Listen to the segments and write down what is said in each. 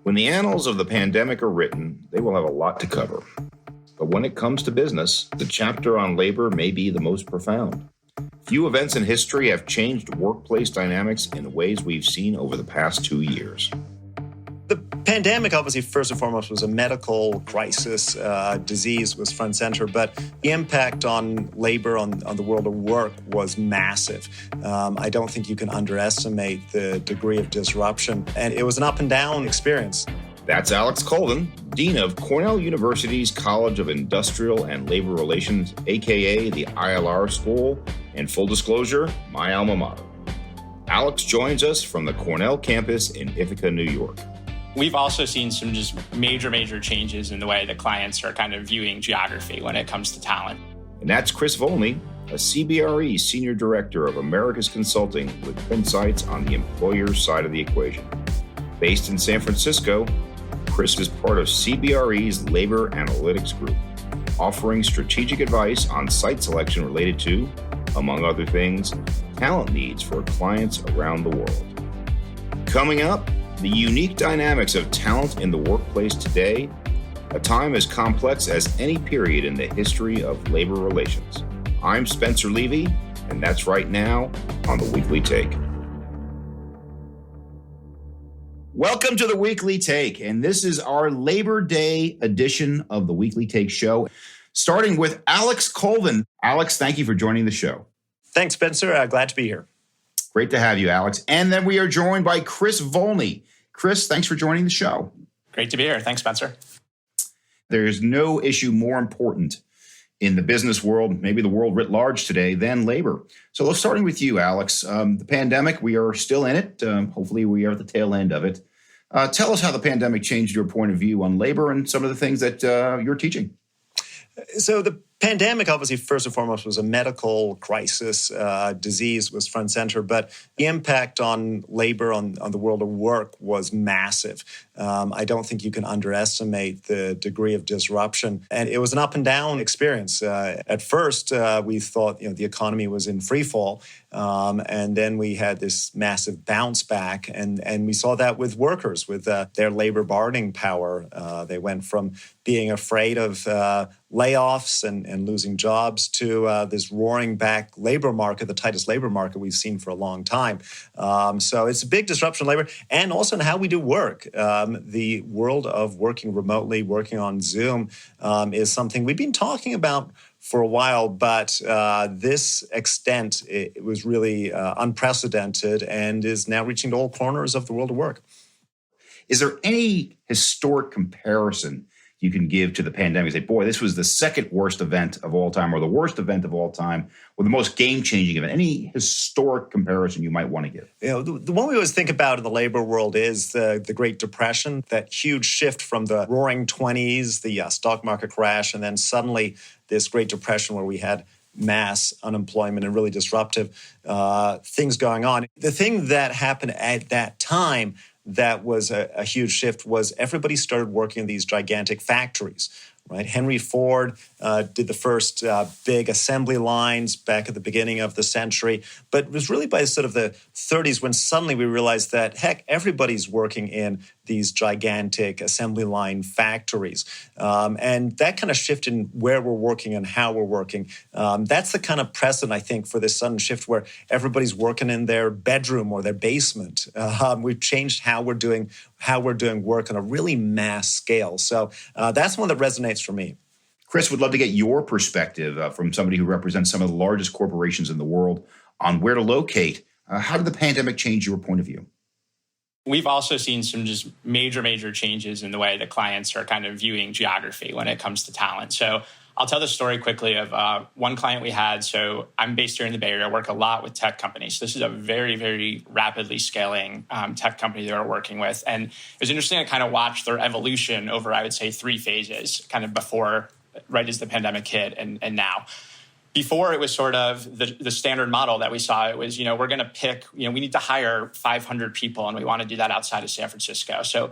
When the annals of the pandemic are written, they will have a lot to cover. But when it comes to business, the chapter on labor may be the most profound. Few events in history have changed workplace dynamics in the ways we've seen over the past 2 years. The pandemic, obviously, first and foremost, was a medical crisis. Disease was front and center, but the impact on labor, on the world of work was massive. I don't think you can underestimate the degree of disruption. And it was an up and down experience. That's Alex Colvin, Dean of Cornell University's College of Industrial and Labor Relations, aka the ILR School, and full disclosure, my alma mater. Alex joins us from the Cornell campus in Ithaca, New York. We've also seen some just major changes in the way that clients are kind of viewing geography when it comes to talent. And that's Chris Volney, a CBRE Senior Director of Americas Consulting with insights on the employer side of the equation. Based in San Francisco, Chris is part of CBRE's Labor Analytics Group, offering strategic advice on site selection related to, among other things, talent needs for clients around the world. Coming up, the unique dynamics of talent in the workplace today, a time as complex as any period in the history of labor relations. I'm Spencer Levy, and that's right now on The Weekly Take. Welcome to The Weekly Take, and this is our Labor Day edition of The Weekly Take show, starting with Alex Colvin. Alex, thank you for joining the show. Thanks, Spencer. Glad to be here. Great to have you, Alex. And then we are joined by Chris Volney. Chris, thanks for joining the show. Great to be here. Thanks, Spencer. There is no issue more important in the business world, maybe the world writ large today, than labor. So let's starting with you, Alex. The pandemic, we are still in it. Hopefully we are at the tail end of it. Tell us how the pandemic changed your point of view on labor and some of the things that you're teaching. So the pandemic, obviously, first and foremost, was a medical crisis. Disease was front and center, but the impact on labor, on the world of work was massive. I don't think you can underestimate the degree of disruption. And it was an up and down experience. At first, we thought the economy was in free fall. And then we had this massive bounce back. And we saw that with workers, with their labor bargaining power. They went from being afraid of layoffs and losing jobs to this roaring back labor market, the tightest labor market we've seen for a long time. So it's a big disruption in labor and also in how we do work. The world of working remotely, working on Zoom is something we've been talking about for a while, but this extent, it was really unprecedented and is now reaching to all corners of the world of work. Is there any historic comparison you can give to the pandemic? Say, boy, this was the second worst event of all time, or the worst event of all time, or the most game-changing event. Any historic comparison you might want to give? The one we always think about in the labor world is the Great Depression, that huge shift from the roaring 20s, the stock market crash, and then suddenly this Great Depression where we had mass unemployment and really disruptive things going on. The thing that happened at that time that was a huge shift was everybody started working in these gigantic factories, right? Henry Ford did the first big assembly lines back at the beginning of the century, but it was really by sort of the 30s when suddenly we realized that, heck, everybody's working in these gigantic assembly line factories. And that kind of shift in where we're working and how we're working, that's the kind of precedent, I think, for this sudden shift where everybody's working in their bedroom or their basement. We've changed how we're doing work on a really mass scale. So that's one that resonates for me. Chris, would love to get your perspective from somebody who represents some of the largest corporations in the world on where to locate. How did the pandemic change your point of view? We've also seen some just major changes in the way that clients are kind of viewing geography when it comes to talent. So I'll tell the story quickly of one client we had. So I'm based here in the Bay Area. I work a lot with tech companies. This is a very rapidly scaling tech company that we're working with. And it was interesting to kind of watch their evolution over, I would say, 3 phases, kind of before, right as the pandemic hit and now. Before, it was sort of the standard model that we saw. It was, we're going to pick, we need to hire 500 people, and we want to do that outside of San Francisco. So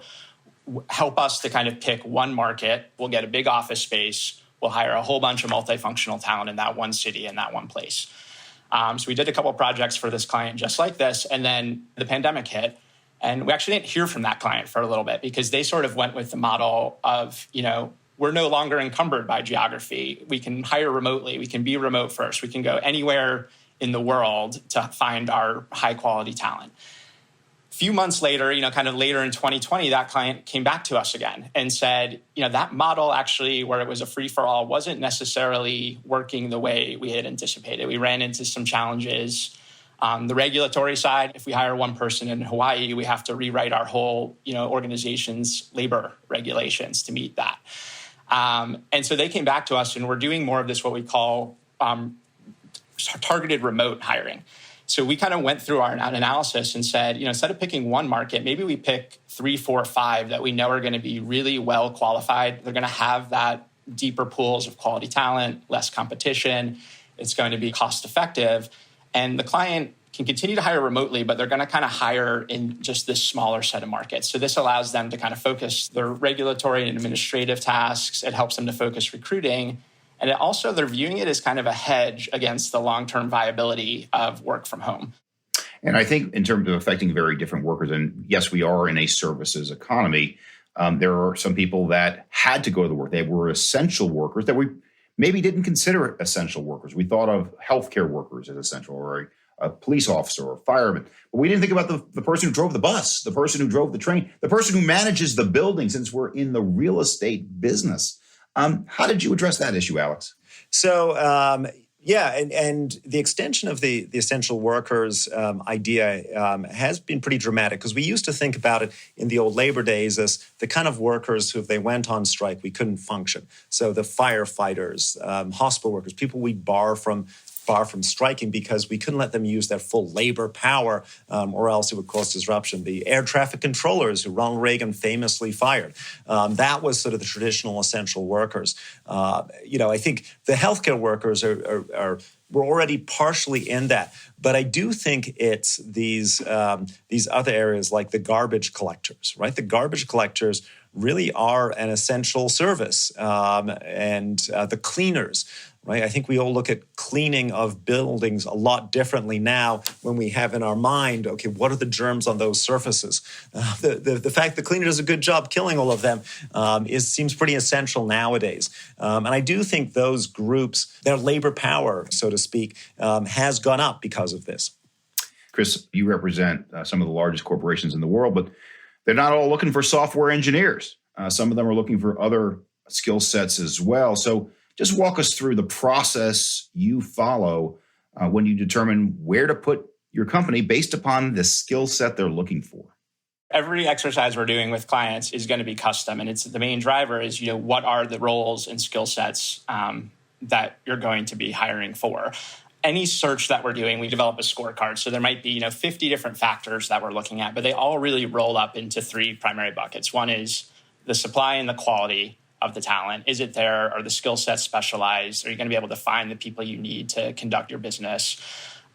help us to kind of pick one market. We'll get a big office space. We'll hire a whole bunch of multifunctional talent in that one city, in that one place. So we did a couple of projects for this client just like this, and then the pandemic hit. And we actually didn't hear from that client for a little bit because they sort of went with the model of, we're no longer encumbered by geography. We can hire remotely. We can be remote first. We can go anywhere in the world to find our high quality talent. A few months later, kind of later in 2020, that client came back to us again and said, that model actually where it was a free for all wasn't necessarily working the way we had anticipated. We ran into some challenges. The regulatory side, if we hire one person in Hawaii, we have to rewrite our whole, organization's labor regulations to meet that. And so they came back to us and we're doing more of this, what we call targeted remote hiring. So we kind of went through our analysis and said, instead of picking one market, maybe we pick 3, 4, 5 that we know are going to be really well qualified. They're going to have that deeper pools of quality talent, less competition. It's going to be cost effective. And the client can continue to hire remotely, but they're going to kind of hire in just this smaller set of markets. So this allows them to kind of focus their regulatory and administrative tasks. It helps them to focus recruiting. And it also, they're viewing it as kind of a hedge against the long-term viability of work from home. And I think in terms of affecting very different workers, and yes, we are in a services economy, there are some people that had to go to work. They were essential workers that we maybe didn't consider essential workers. We thought of healthcare workers as essential, or a police officer or a fireman. But we didn't think about the person who drove the bus, the person who drove the train, the person who manages the building, since we're in the real estate business. How did you address that issue, Alex? So, and the extension of the essential workers idea has been pretty dramatic, because we used to think about it in the old labor days as the kind of workers who, if they went on strike, we couldn't function. So the firefighters, hospital workers, people we bar from striking because we couldn't let them use their full labor power, or else it would cause disruption. The air traffic controllers who Ronald Reagan famously fired. That was sort of the traditional essential workers. I think the healthcare workers we're already partially in that. But I do think it's these other areas like the garbage collectors, right? The garbage collectors really are an essential service, and the cleaners. Right. I think we all look at cleaning of buildings a lot differently now when we have in our mind, okay, what are the germs on those surfaces? The fact the cleaner does a good job killing all of them seems pretty essential nowadays. And I do think those groups, their labor power, so to speak, has gone up because of this. Chris, you represent some of the largest corporations in the world, but they're not all looking for software engineers. Some of them are looking for other skill sets as well. So just walk us through the process you follow when you determine where to put your company based upon the skill set they're looking for. Every exercise we're doing with clients is going to be custom. And it's the main driver is, what are the roles and skill sets that you're going to be hiring for? Any search that we're doing, we develop a scorecard. So there might be, 50 different factors that we're looking at, but they all really roll up into 3 primary buckets. One is the supply and the quality of the talent. Is it there? Are the skill sets specialized? Are you going to be able to find the people you need to conduct your business?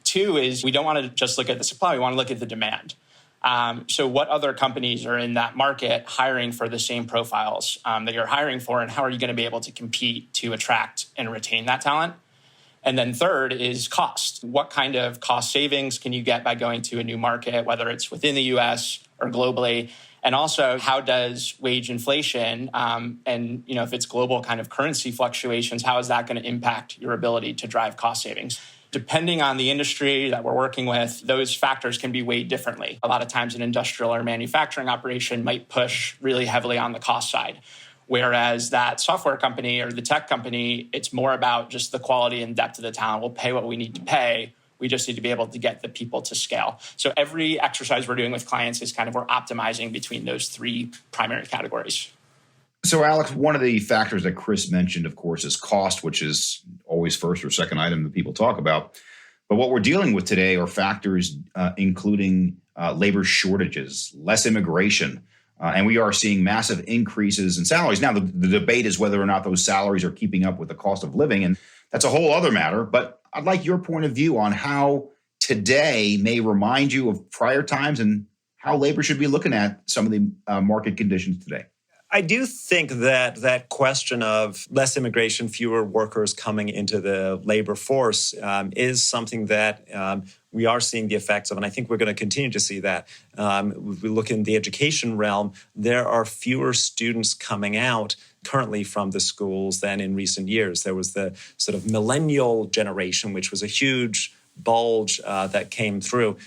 2 is we don't want to just look at the supply. We want to look at the demand. So what other companies are in that market hiring for the same profiles that you're hiring for, and how are you going to be able to compete to attract and retain that talent? And then 3rd is cost. What kind of cost savings can you get by going to a new market, whether it's within the US or globally? And also, how does wage inflation and if it's global kind of currency fluctuations, how is that going to impact your ability to drive cost savings? Depending on the industry that we're working with, those factors can be weighed differently. A lot of times an industrial or manufacturing operation might push really heavily on the cost side, whereas that software company or the tech company, it's more about just the quality and depth of the talent. We'll pay what we need to pay. We just need to be able to get the people to scale. So every exercise we're doing with clients is kind of we're optimizing between those 3 primary categories. So, Alex, one of the factors that Chris mentioned, of course, is cost, which is always first or second item that people talk about. But what we're dealing with today are factors including labor shortages, less immigration, and we are seeing massive increases in salaries. Now, the debate is whether or not those salaries are keeping up with the cost of living, and that's a whole other matter. But I'd like your point of view on how today may remind you of prior times and how labor should be looking at some of the market conditions today. I do think that that question of less immigration, fewer workers coming into the labor force is something that we are seeing the effects of, and I think we're going to continue to see that. If we look in the education realm, there are fewer students coming out currently from the schools than in recent years. There was the sort of millennial generation, which was a huge bulge that came through.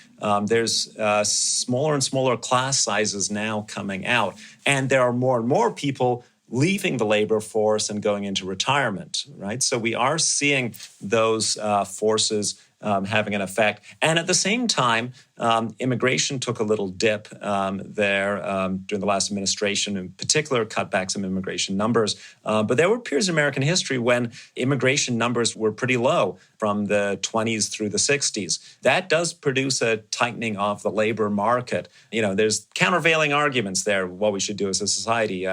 There's smaller and smaller class sizes now coming out, and there are more and more people leaving the labor force and going into retirement, right? So we are seeing those forces having an effect. And at the same time, immigration took a little dip there during the last administration, in particular, cut back some immigration numbers. But there were periods in American history when immigration numbers were pretty low from the 20s through the 60s. That does produce a tightening of the labor market. You know, there's countervailing arguments there, what we should do as a society.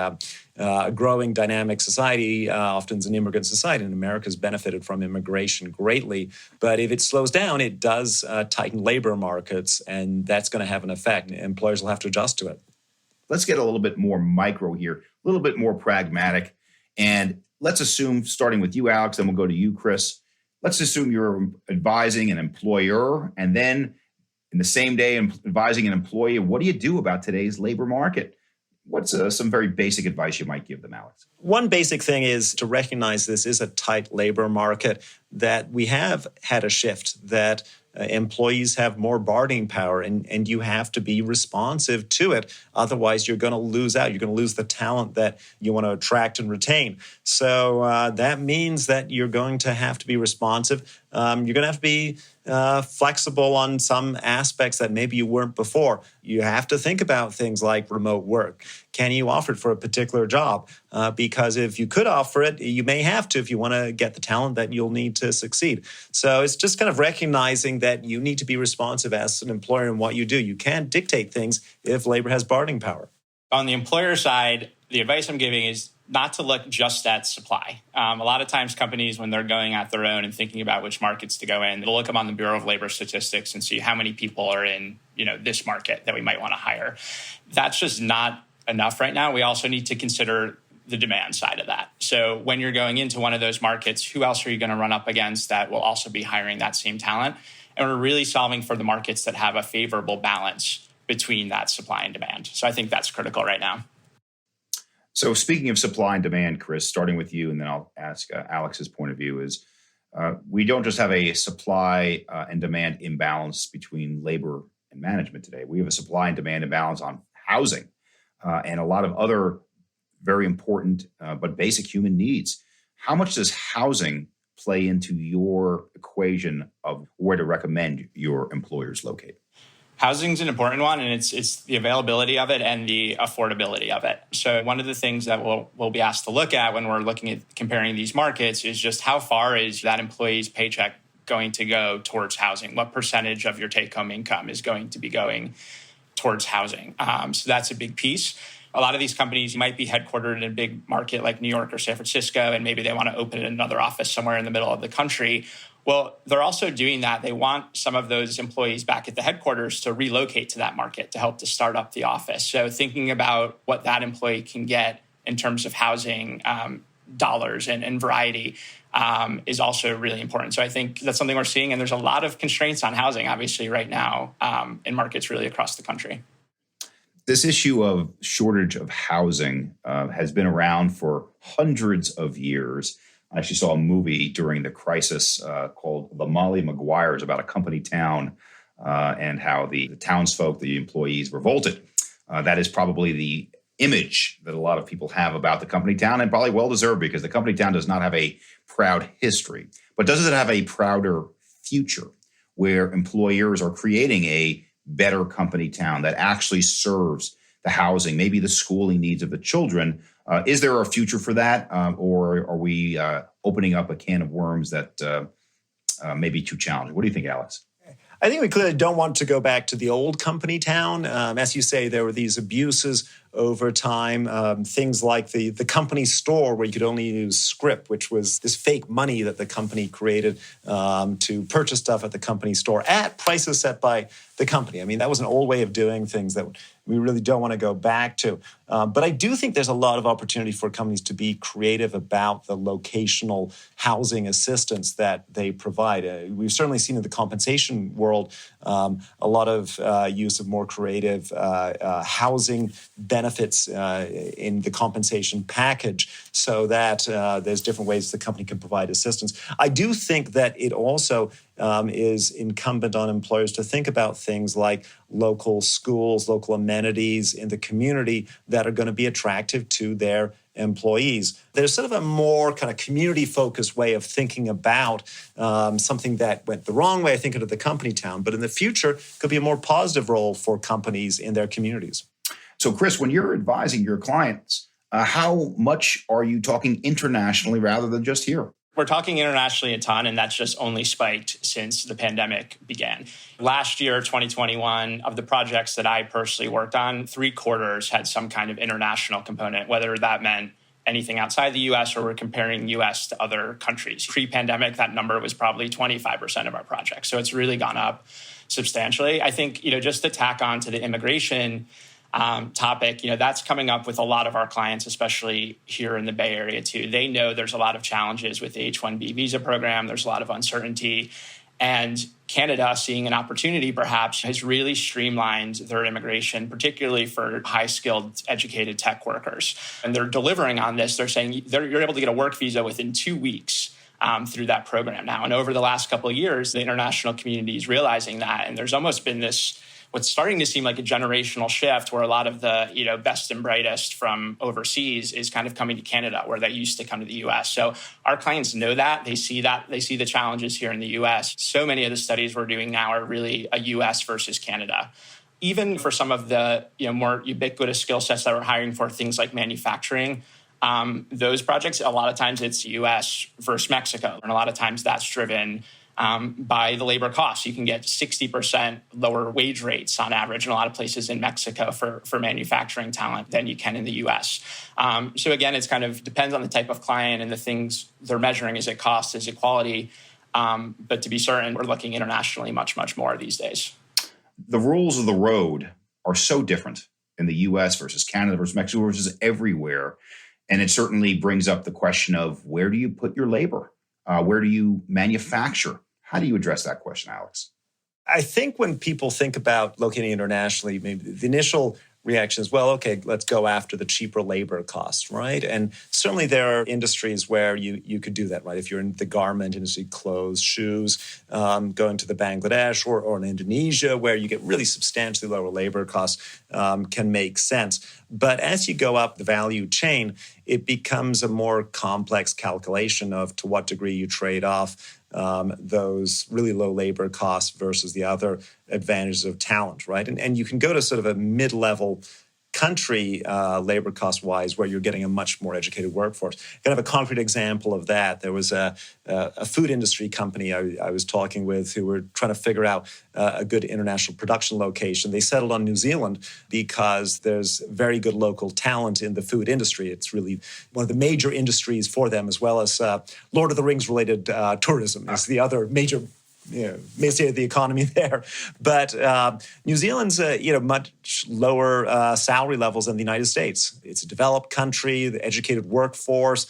A growing dynamic society often is an immigrant society, and America's benefited from immigration greatly. But if it slows down, it does tighten labor markets, and that's going to have an effect. Employers will have to adjust to it. Let's get a little bit more micro here, a little bit more pragmatic. And let's assume, starting with you, Alex, then we'll go to you, Chris. Let's assume you're advising an employer, and then in the same day advising an employee. What do you do about today's labor market? What's some very basic advice you might give them, Alex? One basic thing is to recognize this is a tight labor market, that we have had a shift, that employees have more bargaining power, and you have to be responsive to it. Otherwise, you're going to lose out. You're going to lose the talent that you want to attract and retain. So that means that you're going to have to be responsive. You're going to have to be flexible on some aspects that maybe you weren't before. You have to think about things like remote work. Can you offer it for a particular job? Because if you could offer it, you may have to if you want to get the talent that you'll need to succeed. So it's just kind of recognizing that you need to be responsive as an employer in what you do. You can't dictate things if labor has bargaining power. On the employer side, the advice I'm giving is not to look just at supply. A lot of times companies, when they're going at their own and thinking about which markets to go in, they'll look them on the Bureau of Labor Statistics and see how many people are in, this market that we might want to hire. That's just not enough right now. We also need to consider the demand side of that. So when you're going into one of those markets, who else are you going to run up against that will also be hiring that same talent? And we're really solving for the markets that have a favorable balance between that supply and demand. So I think that's critical right now. So speaking of supply and demand, Chris, starting with you, and then I'll ask Alex's point of view, is we don't just have a supply and demand imbalance between labor and management today. We have a supply and demand imbalance on housing and a lot of other very important but basic human needs. How much does housing play into your equation of where to recommend your employers locate? Housing's an important one, and it's the availability of it and the affordability of it. So one of the things that we'll be asked to look at when we're looking at comparing these markets is just how far is that employee's paycheck going to go towards housing? What percentage of your take-home income is going to be going towards housing? So that's a big piece. A lot of these companies might be headquartered in a big market like New York or San Francisco, and maybe they want to open another office somewhere in the middle of the country. Well, they're also doing that. They want some of those employees back at the headquarters to relocate to that market to help to start up the office. So thinking about what that employee can get in terms of housing dollars and variety is also really important. So I think that's something we're seeing. And there's a lot of constraints on housing, obviously, right now in markets really across the country. This issue of shortage of housing has been around for hundreds of years. I actually saw a movie during the crisis called The Molly Maguires about a company town and how the townsfolk, the employees, revolted. That is probably the image that a lot of people have about the company town, and probably well-deserved, because the company town does not have a proud history. But does it have a prouder future where employers are creating a better company town that actually serves the housing, maybe the schooling needs of the children? Is there a future for that, or are we opening up a can of worms that may be too challenging? What do you think, Alex? I think we clearly don't want to go back to the old company town. As you say, there were these abuses over time, things like the company store where you could only use scrip, which was this fake money that the company created to purchase stuff at the company store at prices set by the company. I mean, that was an old way of doing things that we really don't want to go back to. But I do think there's a lot of opportunity for companies to be creative about the locational housing assistance that they provide. We've certainly seen in the compensation world a lot of use of more creative housing benefits in the compensation package so that there's different ways the company can provide assistance. I do think that it also is incumbent on employers to think about things like local schools, local amenities in the community that are going to be attractive to their employees. There's sort of a more kind of community-focused way of thinking about something that went the wrong way, I think, into the company town, but in the future could be a more positive role for companies in their communities. So, Chris, when you're advising your clients, how much are you talking internationally rather than just here? We're talking internationally a ton, and that's just only spiked since the pandemic began. Last year, 2021, of the projects that I personally worked on, 3/4 had some kind of international component, whether that meant anything outside the U.S. or we're comparing U.S. to other countries. Pre-pandemic, that number was probably 25% of our projects. So it's really gone up substantially. I think, just to tack on to the immigration topic, that's coming up with a lot of our clients, especially here in the Bay Area too. They know there's a lot of challenges with the H-1B visa program. There's a lot of uncertainty. And Canada, seeing an opportunity perhaps, has really streamlined their immigration, particularly for high-skilled, educated tech workers. And they're delivering on this. They're saying you're able to get a work visa within 2 weeks through that program now. And over the last couple of years, the international community is realizing that. And there's almost been what's starting to seem like a generational shift where a lot of the best and brightest from overseas is kind of coming to Canada where they used to come to the U.S. So our clients know that. They see the challenges here in the U.S. So many of the studies we're doing now are really a U.S. versus Canada. Even for some of the more ubiquitous skill sets that we're hiring for, things like manufacturing, those projects, a lot of times it's U.S. versus Mexico. And a lot of times that's driven by the labor costs. You can get 60% lower wage rates on average in a lot of places in Mexico for manufacturing talent than you can in the U.S. So again, it's kind of depends on the type of client and the things they're measuring. Is it cost? Is it quality? But to be certain, we're looking internationally much, much more these days. The rules of the road are so different in the U.S. versus Canada versus Mexico versus everywhere. And it certainly brings up the question of where do you put your labor? Where do you manufacture? How do you address that question, Alex? I think when people think about locating internationally, maybe the initial reaction is, well, okay, let's go after the cheaper labor costs, right? And certainly there are industries where you could do that, right? If you're in the garment industry, clothes, shoes, going to the Bangladesh or in Indonesia, where you get really substantially lower labor costs, can make sense. But as you go up the value chain, it becomes a more complex calculation of to what degree you trade off those really low labor costs versus the other advantages of talent, right? And you can go to sort of a mid-level country labor cost-wise where you're getting a much more educated workforce. Kind of a concrete example of that, there was a food industry company I was talking with who were trying to figure out a good international production location. They settled on New Zealand because there's very good local talent in the food industry. It's really one of the major industries for them, as well as Lord of the Rings-related tourism is the other major mainstay of the economy there. But New Zealand's much lower salary levels than the United States. It's a developed country, the educated workforce,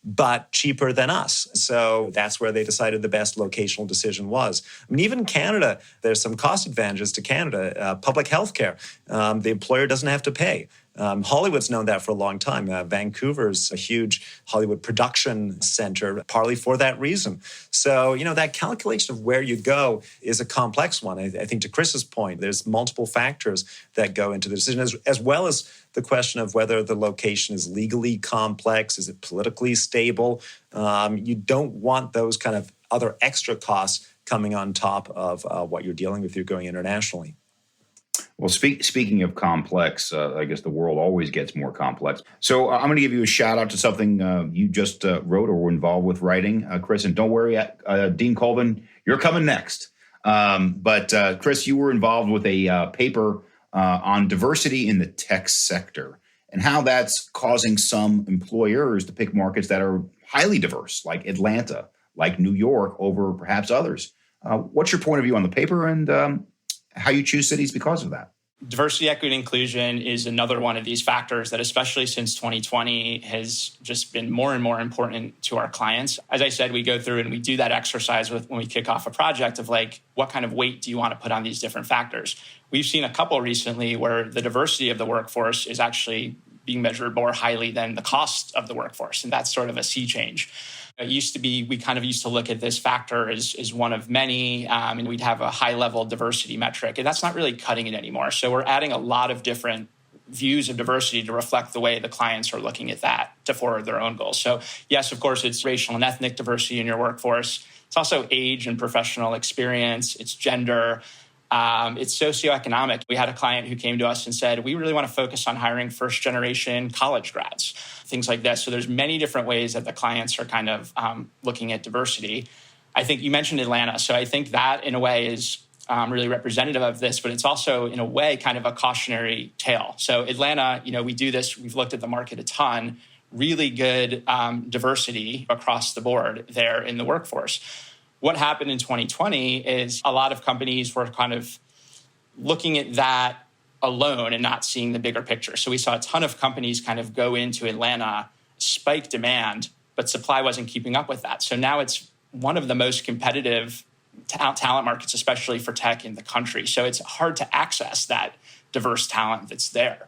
but cheaper than us. So that's where they decided the best locational decision was. I mean, even in Canada, there's some cost advantages to Canada. Public health care, the employer doesn't have to pay. Hollywood's known that for a long time. Vancouver's a huge Hollywood production center, partly for that reason. So, that calculation of where you go is a complex one. I think to Chris's point, there's multiple factors that go into the decision, as well as the question of whether the location is legally complex, is it politically stable? You don't want those kind of other extra costs coming on top of what you're dealing with if you're going internationally. Well, speaking of complex, I guess the world always gets more complex. So I'm going to give you a shout out to something you just wrote or were involved with writing, Chris. And don't worry, Dean Colvin, you're coming next. But Chris, you were involved with a paper on diversity in the tech sector and how that's causing some employers to pick markets that are highly diverse, like Atlanta, like New York, over perhaps others. What's your point of view on the paper and how you choose cities because of that? Diversity, equity, and inclusion is another one of these factors that, especially since 2020, has just been more and more important to our clients. As I said, we go through and we do that exercise when we kick off a project of like, what kind of weight do you want to put on these different factors? We've seen a couple recently where the diversity of the workforce is actually being measured more highly than the cost of the workforce. And that's sort of a sea change. It used to be, we kind of used to look at this factor as one of many, and we'd have a high-level diversity metric, and that's not really cutting it anymore. So we're adding a lot of different views of diversity to reflect the way the clients are looking at that to forward their own goals. So yes, of course, it's racial and ethnic diversity in your workforce. It's also age and professional experience. It's gender. It's socioeconomic. We had a client who came to us and said, we really want to focus on hiring first-generation college grads, things like this. So there's many different ways that the clients are kind of looking at diversity. I think you mentioned Atlanta. So I think that in a way is really representative of this, but it's also in a way kind of a cautionary tale. So Atlanta, we do this. We've looked at the market a ton, really good diversity across the board there in the workforce. What happened in 2020 is a lot of companies were kind of looking at that alone and not seeing the bigger picture. So we saw a ton of companies kind of go into Atlanta, spike demand, but supply wasn't keeping up with that. So now it's one of the most competitive talent markets, especially for tech in the country. So it's hard to access that diverse talent that's there.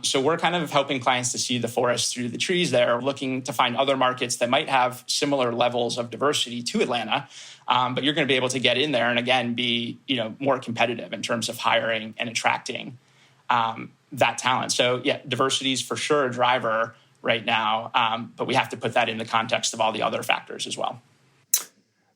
So we're kind of helping clients to see the forest through the trees there, looking to find other markets that might have similar levels of diversity to Atlanta, but you're going to be able to get in there and, again, be more competitive in terms of hiring and attracting that talent. So, yeah, diversity is for sure a driver right now, but we have to put that in the context of all the other factors as well.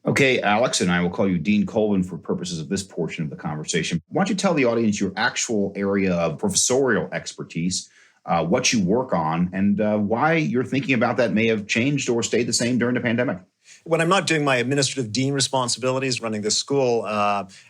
Okay, Alex, and I will call you Dean Colvin for purposes of this portion of the conversation. Why don't you tell the audience your actual area of professorial expertise, what you work on, and why your thinking about that may have changed or stayed the same during the pandemic? When I'm not doing my administrative dean responsibilities running this school,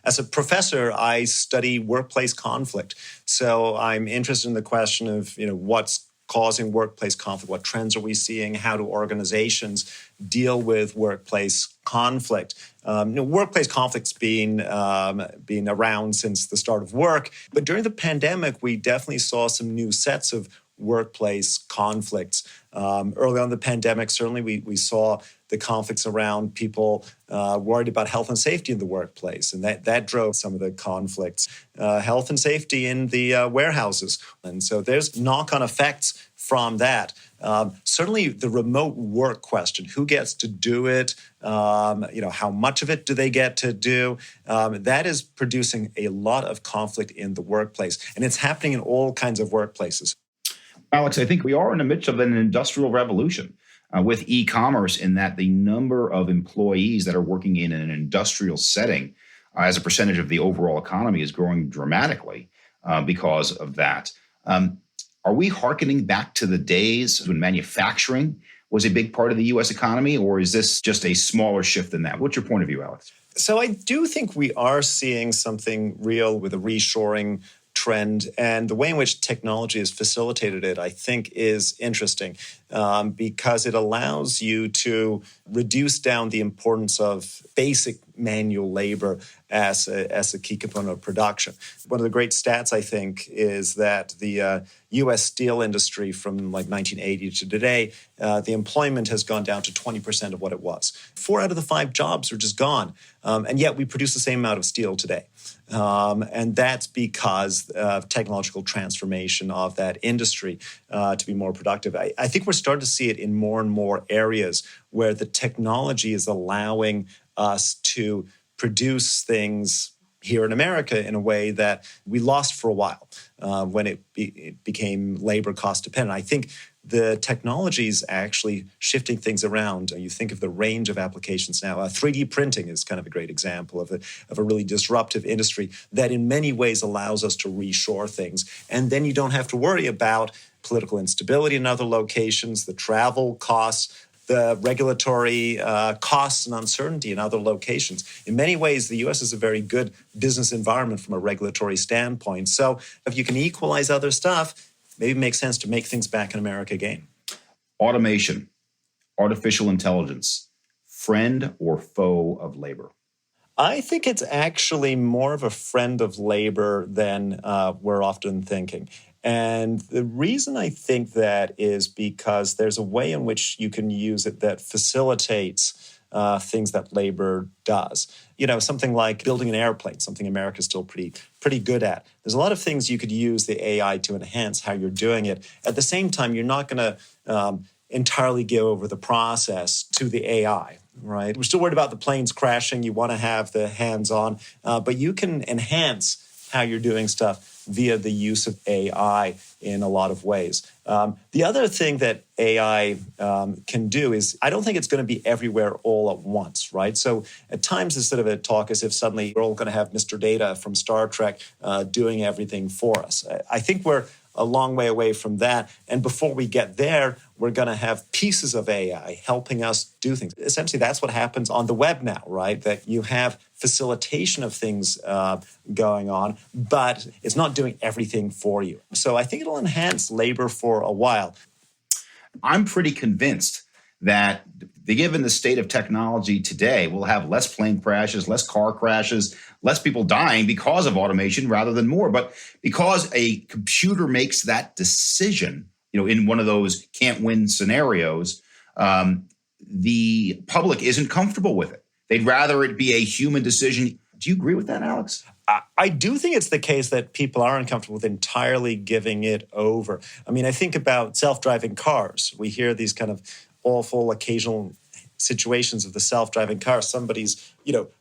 as a professor, I study workplace conflict. So I'm interested in the question of, what's causing workplace conflict, what trends are we seeing, how do organizations deal with workplace conflict. Workplace conflict's been around since the start of work, but during the pandemic, we definitely saw some new sets of workplace conflicts. Early on in the pandemic, certainly we saw the conflicts around people worried about health and safety in the workplace, and that drove some of the conflicts. Health and safety in the warehouses, and so there's knock-on effects from that. Certainly the remote work question, who gets to do it, how much of it do they get to do, that is producing a lot of conflict in the workplace, and it's happening in all kinds of workplaces. Alex, I think we are in the midst of an industrial revolution with e-commerce, in that the number of employees that are working in an industrial setting as a percentage of the overall economy is growing dramatically because of that. Are we hearkening back to the days when manufacturing was a big part of the U.S. economy, or is this just a smaller shift than that? What's your point of view, Alex? So I do think we are seeing something real with a reshoring trend, and the way in which technology has facilitated it, I think, is interesting because it allows you to reduce down the importance of basic manual labor as a key component of production. One of the great stats, I think, is that the U.S. steel industry from like 1980 to today, the employment has gone down to 20% of what it was. 4 out of the 5 jobs are just gone, and yet we produce the same amount of steel today. And that's because of technological transformation of that industry to be more productive. I think we're starting to see it in more and more areas where the technology is allowing us to produce things here in America in a way that we lost for a while when it became labor cost dependent. I think the technology is actually shifting things around. You think of the range of applications now. 3D printing is kind of a great example of a really disruptive industry that in many ways allows us to reshore things. And then you don't have to worry about political instability in other locations, the travel costs, the regulatory costs and uncertainty in other locations. In many ways, the U.S. is a very good business environment from a regulatory standpoint. So if you can equalize other stuff, maybe it makes sense to make things back in America again. Automation, artificial intelligence, friend or foe of labor? I think it's actually more of a friend of labor than we're often thinking. And the reason I think that is because there's a way in which you can use it that facilitates things that labor does. You know, something like building an airplane, something America's still pretty good at. There's a lot of things you could use the AI to enhance how you're doing it. At the same time, you're not going to entirely give over the process to the AI, right? We're still worried about the planes crashing. You want to have the hands-on, but you can enhance how you're doing stuff via the use of AI in a lot of ways. The other thing that AI can do is, I don't think it's going to be everywhere all at once, right? So at times it's sort of a talk as if suddenly we're all going to have Mr. Data from Star Trek doing everything for us. I think we're a long way away from that. And before we get there, we're going to have pieces of AI helping us do things. Essentially, that's what happens on the web now, right? That you have facilitation of things going on, but it's not doing everything for you. So I think it'll enhance labor for a while. I'm pretty convinced that given the state of technology today, we'll have less plane crashes, less car crashes, less people dying because of automation rather than more. But because a computer makes that decision, in one of those can't win scenarios, the public isn't comfortable with it. They'd rather it be a human decision. Do you agree with that, Alex? I do think it's the case that people are uncomfortable with entirely giving it over. I mean, I think about self-driving cars. We hear these kind of awful occasional situations of the self-driving car. Somebody's,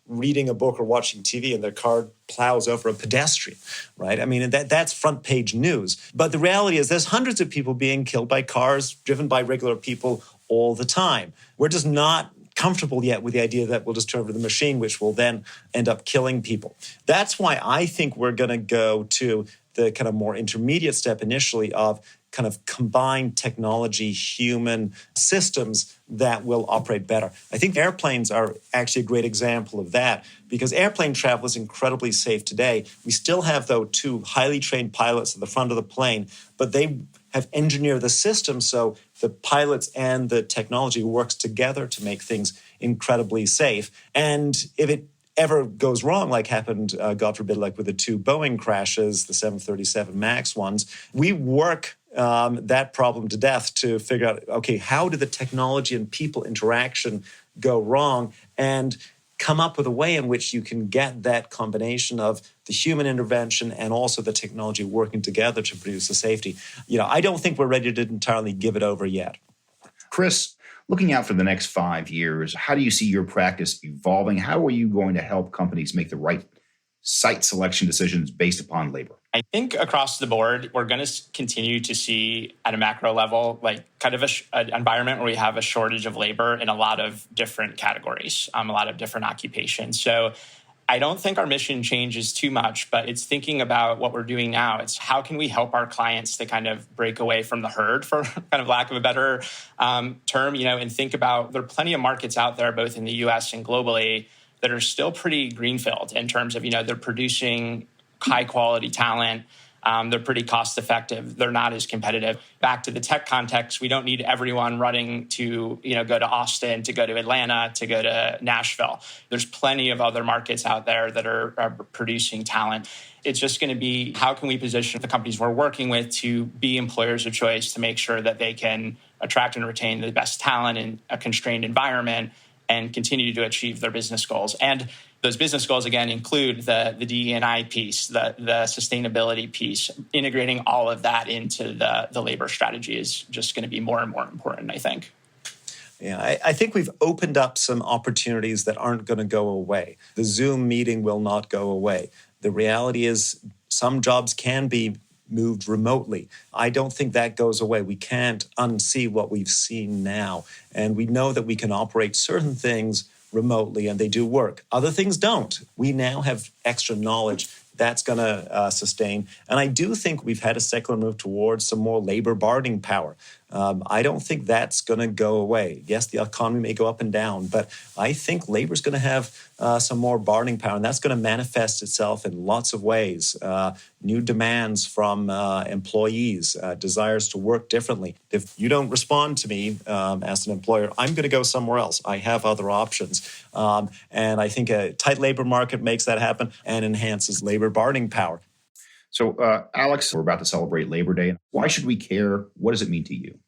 reading a book or watching TV and their car plows over a pedestrian, right? I mean, that's front page news. But the reality is there's hundreds of people being killed by cars driven by regular people all the time. We're just not comfortable yet with the idea that we'll just turn over the machine, which will then end up killing people. That's why I think we're going to go to the kind of more intermediate step initially of kind of combined technology, human systems that will operate better. I think airplanes are actually a great example of that because airplane travel is incredibly safe today. We still have, though, 2 highly trained pilots at the front of the plane, but they have engineered the system so the pilots and the technology works together to make things incredibly safe. And if it ever goes wrong, like happened, God forbid, like with the 2 Boeing crashes, the 737 MAX ones, we work that problem to death to figure out, okay, how did the technology and people interaction go wrong, and come up with a way in which you can get that combination of the human intervention and also the technology working together to produce the safety. I don't think we're ready to entirely give it over yet. Chris, looking out for the next 5 years, how do you see your practice evolving? How are you going to help companies make the right site selection decisions based upon labor? I think across the board, we're going to continue to see at a macro level, like kind of an environment where we have a shortage of labor in a lot of different categories, a lot of different occupations. So I don't think our mission changes too much, but it's thinking about what we're doing now. It's how can we help our clients to kind of break away from the herd, for kind of lack of a better term, and think about there are plenty of markets out there, both in the US and globally, that are still pretty greenfield in terms of, they're producing high quality talent. They're pretty cost effective. They're not as competitive. Back to the tech context, we don't need everyone running to, go to Austin, to go to Atlanta, to go to Nashville. There's plenty of other markets out there that are producing talent. It's just going to be how can we position the companies we're working with to be employers of choice to make sure that they can attract and retain the best talent in a constrained environment and continue to achieve their business goals. And those business goals, again, include the DE&I piece, the sustainability piece. Integrating all of that into the labor strategy is just going to be more and more important, I think. Yeah, I think we've opened up some opportunities that aren't going to go away. The Zoom meeting will not go away. The reality is some jobs can be moved remotely. I don't think that goes away. We can't unsee what we've seen now. And we know that we can operate certain things remotely and they do work. Other things don't. We now have extra knowledge that's going to sustain. And I do think we've had a secular move towards some more labor bargaining power. I don't think that's going to go away. Yes, the economy may go up and down, but I think labor is going to have some more bargaining power, and that's going to manifest itself in lots of ways. New demands from employees, desires to work differently. If you don't respond to me as an employer, I'm going to go somewhere else. I have other options. And I think a tight labor market makes that happen and enhances labor bargaining power. So, Alex, we're about to celebrate Labor Day. Why should we care? What does it mean to you?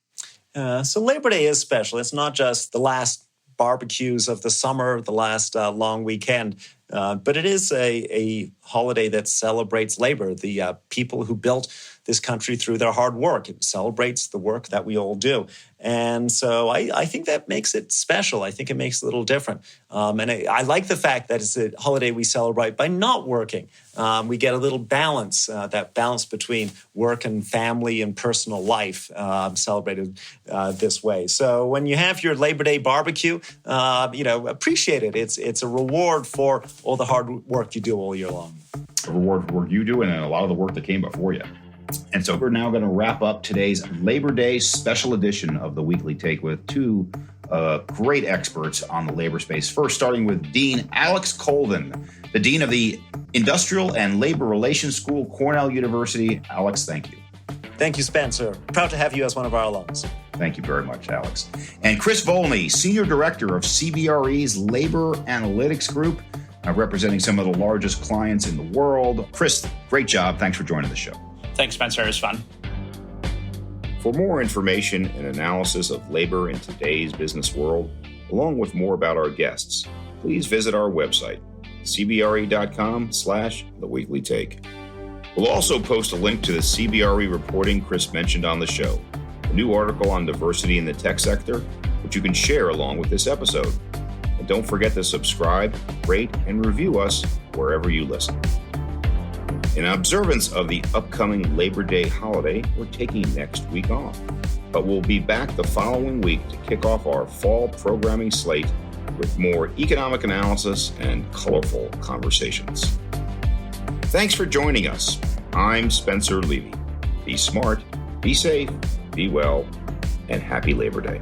So Labor Day is special. It's not just the last barbecues of the summer, the last long weekend, but it is a holiday that celebrates labor, the people who built this country through their hard work. It celebrates the work that we all do. And so I think that makes it special. I think it makes it a little different. And I like the fact that it's a holiday we celebrate by not working. We get a little balance, that balance between work and family and personal life celebrated this way. So when you have your Labor Day barbecue, appreciate it. It's a reward for all the hard work you do all year long. A reward for work you do and a lot of the work that came before you. And so we're now going to wrap up today's Labor Day special edition of the Weekly Take with two great experts on the labor space. First, starting with Dean Alex Colvin, the Dean of the Industrial and Labor Relations School, Cornell University. Alex, thank you. Thank you, Spencer. Proud to have you as one of our alums. Thank you very much, Alex. And Chris Volney, Senior Director of CBRE's Labor Analytics Group, representing some of the largest clients in the world. Chris, great job. Thanks for joining the show. Thanks, Spencer. It was fun. For more information and analysis of labor in today's business world, along with more about our guests, please visit our website, cbre.com/theweeklytake. We'll also post a link to the CBRE reporting Chris mentioned on the show, a new article on diversity in the tech sector, which you can share along with this episode. And don't forget to subscribe, rate, and review us wherever you listen. In observance of the upcoming Labor Day holiday, we're taking next week off, but we'll be back the following week to kick off our fall programming slate with more economic analysis and colorful conversations. Thanks for joining us. I'm Spencer Levy. Be smart, be safe, be well, and happy Labor Day.